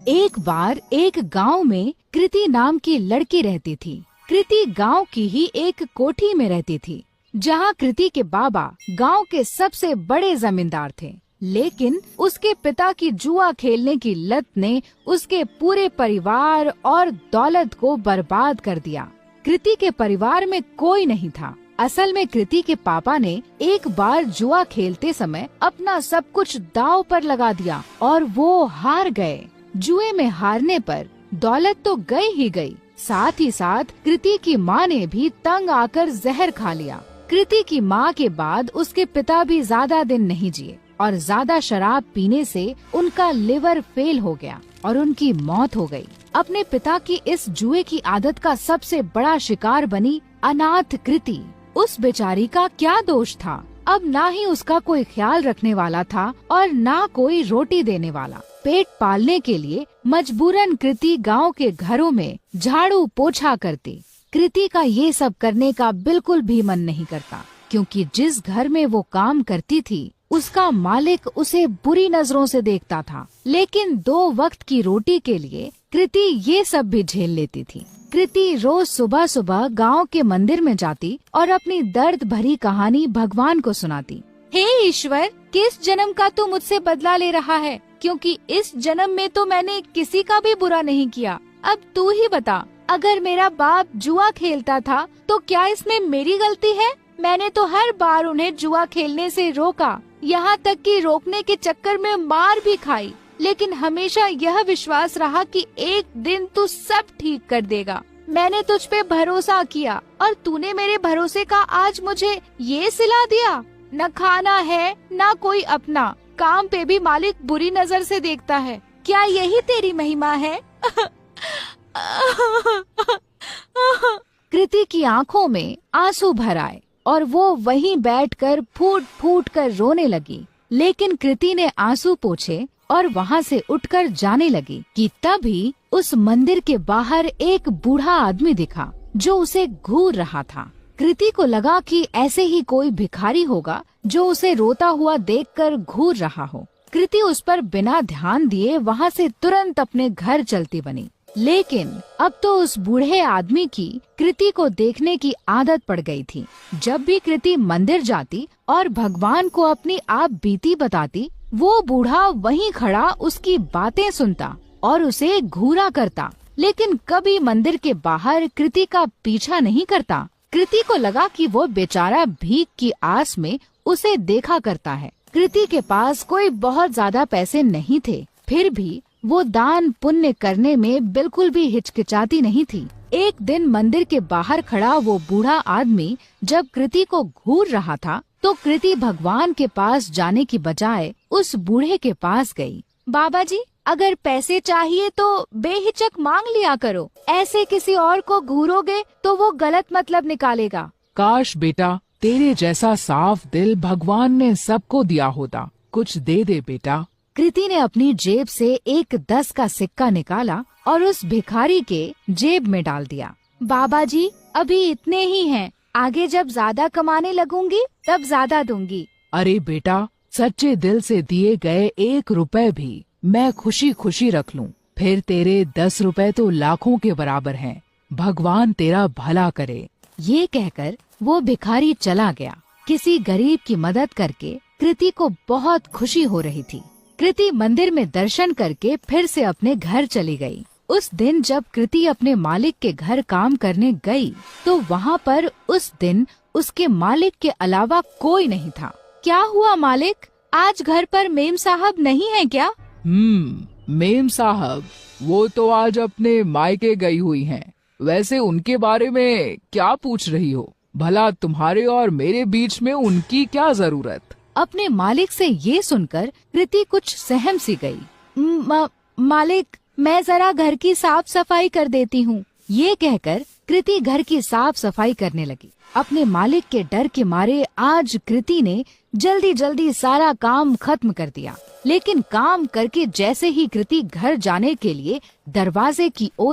एक बार एक गांव में कृति नाम की लड़की रहती थी। कृति गांव की ही एक कोठी में रहती थी, जहां कृति के बाबा गांव के सबसे बड़े जमींदार थे। लेकिन उसके पिता की जुआ खेलने की लत ने उसके पूरे परिवार और दौलत को बर्बाद कर दिया। कृति के परिवार में कोई नहीं था। असल में कृति के पापा ने एक बार जुआ खेलते समय अपना सब कुछ दांव पर लगा दिया और वो हार गए। जुए में हारने पर दौलत तो गई ही गई, साथ ही साथ कृति की माँ ने भी तंग आकर जहर खा लिया। कृति की माँ के बाद उसके पिता भी ज्यादा दिन नहीं जिए और ज्यादा शराब पीने से उनका लिवर फेल हो गया और उनकी मौत हो गई। अपने पिता की इस जुए की आदत का सबसे बड़ा शिकार बनी अनाथ कृति। उस बेचारी का क्या दोष था? अब ना ही उसका कोई ख्याल रखने वाला था और ना कोई रोटी देने वाला। पेट पालने के लिए मजबूरन कृति गांव के घरों में झाड़ू पोछा करती। कृति का ये सब करने का बिल्कुल भी मन नहीं करता, क्योंकि जिस घर में वो काम करती थी उसका मालिक उसे बुरी नजरों से देखता था। लेकिन 2 वक्त की रोटी के लिए कृति ये सब भी झेल लेती थी। कृति रोज सुबह सुबह गांव के मंदिर में जाती और अपनी दर्द भरी कहानी भगवान को सुनाती। हे ईश्वर, किस जन्म का तू मुझसे बदला ले रहा है? क्योंकि इस जन्म में तो मैंने किसी का भी बुरा नहीं किया। अब तू ही बता, अगर मेरा बाप जुआ खेलता था तो क्या इसमें मेरी गलती है? मैंने तो हर बार उन्हें जुआ खेलने से रोका, यहाँ तक कि रोकने के चक्कर में मार भी खाई, लेकिन हमेशा यह विश्वास रहा कि एक दिन तू सब ठीक कर देगा। मैंने तुझ पे भरोसा किया और तूने मेरे भरोसे का आज मुझे ये सिला दिया। न खाना है न कोई अपना, काम पे भी मालिक बुरी नजर से देखता है। क्या यही तेरी महिमा है? कृति की आंखों में आंसू भर आए और वो वहीं बैठकर फूट फूट कर रोने लगी। लेकिन कृति ने आंसू पोंछे और वहाँ से उठकर जाने लगी कि तभी उस मंदिर के बाहर एक बूढ़ा आदमी दिखा जो उसे घूर रहा था। कृति को लगा कि ऐसे ही कोई भिखारी होगा जो उसे रोता हुआ देखकर घूर रहा हो। कृति उस पर बिना ध्यान दिए वहाँ से तुरंत अपने घर चलती बनी। लेकिन अब तो उस बूढ़े आदमी की कृति को देखने की आदत पड़ गई थी। जब भी कृति मंदिर जाती और भगवान को अपनी आप बीती बताती, वो बूढ़ा वहीं खड़ा उसकी बातें सुनता और उसे घूरा करता, लेकिन कभी मंदिर के बाहर कृति का पीछा नहीं करता। कृति को लगा कि वो बेचारा भीख की आस में उसे देखा करता है। कृति के पास कोई बहुत ज्यादा पैसे नहीं थे, फिर भी वो दान पुण्य करने में बिल्कुल भी हिचकिचाती नहीं थी। एक दिन मंदिर के बाहर खड़ा वो बूढ़ा आदमी जब कृति को घूर रहा था, तो कृति भगवान के पास जाने की बजाय उस बूढ़े के पास गई। बाबा जी, अगर पैसे चाहिए तो बेहिचक मांग लिया करो। ऐसे किसी और को घूरोगे तो वो गलत मतलब निकालेगा। काश बेटा, तेरे जैसा साफ दिल भगवान ने सबको दिया होता। कुछ दे दे बेटा। कृति ने अपनी जेब से एक 10 का सिक्का निकाला और उस भिखारी के जेब में डाल दिया। बाबा जी, अभी इतने ही हैं, आगे जब ज्यादा कमाने लगूंगी तब ज्यादा दूंगी। अरे बेटा, सच्चे दिल से दिए गए 1 रुपए भी मैं खुशी खुशी रख लूं, फिर तेरे 10 रुपए तो लाखों के बराबर हैं। भगवान तेरा भला करे। ये कहकर वो भिखारी चला गया। किसी गरीब की मदद करके कृति को बहुत खुशी हो रही थी। कृति मंदिर में दर्शन करके फिर से अपने घर चली गई। उस दिन जब कृति अपने मालिक के घर काम करने गई, तो वहाँ पर उस दिन उसके मालिक के अलावा कोई नहीं था। क्या हुआ मालिक, आज घर पर मेम साहब नहीं है क्या? मेम साहब, वो तो आज अपने मायके गई हुई हैं। वैसे उनके बारे में क्या पूछ रही हो? भला तुम्हारे और मेरे बीच में उनकी क्या जरूरत? अपने मालिक से ये सुनकर कृति कुछ सहम सी गई। मालिक, मैं जरा घर की साफ सफाई कर देती हूँ। ये कहकर कृति घर की साफ सफाई करने लगी। अपने मालिक के डर के मारे आज कृति ने जल्दी जल्दी सारा काम खत्म कर दिया। लेकिन काम करके जैसे ही कृति घर जाने के लिए दरवाजे की ओर